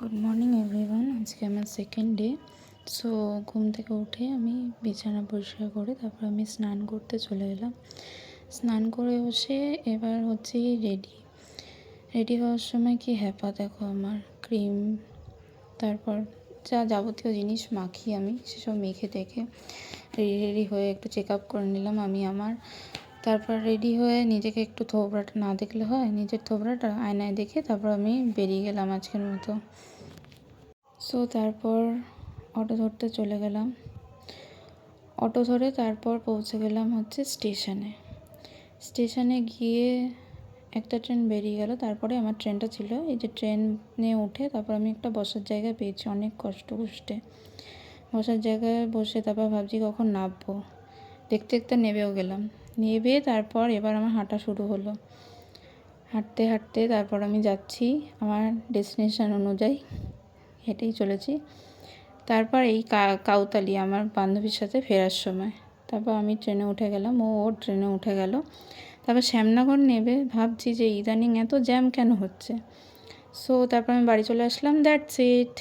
Good morning everyone. আজকে আমার second day. So ঘুম থেকে উঠে আমি বিছানা পরিষ্কার করে তারপর আমি স্নান করতে চলে এলাম। স্নান করে বসে এবার হচ্ছে রেডি হওয়ার সময় কি হ্যাপা দেখো, আমার ক্রিম তারপর যা যাবতীয় জিনিস মাখি আমি সেসব মেখে টেখে রেডি হয়ে একটু চেক আপ করে নিলাম আমি তারপর রেডি হয়ে নিজেকে একটু থোবড়াটা না দেখলে হয়, নিজের থোবড়াটা আয়নায় দেখে তারপর আমি বেরিয়ে গেলাম আজকের মতো। সো তারপর অটো ধরতে চলে গেলাম। অটো ধরে তারপর পৌঁছে গেলাম হচ্ছে স্টেশনে গিয়ে একটা ট্রেন বেরিয়ে গেল। তারপরে আমার ট্রেনটা ছিল, এই যে ট্রেনে উঠে তারপর আমি একটা বসার জায়গা পেয়েছি অনেক কষ্ট কষ্টে। বসার জায়গায় বসে তারপর ভাবছি কখন নামবো, দেখতে দেখতে নেবেও গেলাম। নেবে তারপর এবার আমার হাঁটা শুরু হলো। হাঁটতে হাঁটতে তারপর আমি যাচ্ছি আমার ডেস্টিনেশন অনুযায়ী, হেঁটেই চলেছি। তারপর এই কাউতালি আমার বান্ধবীর সাথে ফেরার সময় তারপর আমি ট্রেনে উঠে গেলাম, ওর ট্রেনে উঠে গেল। তারপর শ্যামনগর নেবে ভাবছি যে ইদানিং এত জ্যাম কেন হচ্ছে। সো তারপর আমি বাড়ি চলে আসলাম। That's it.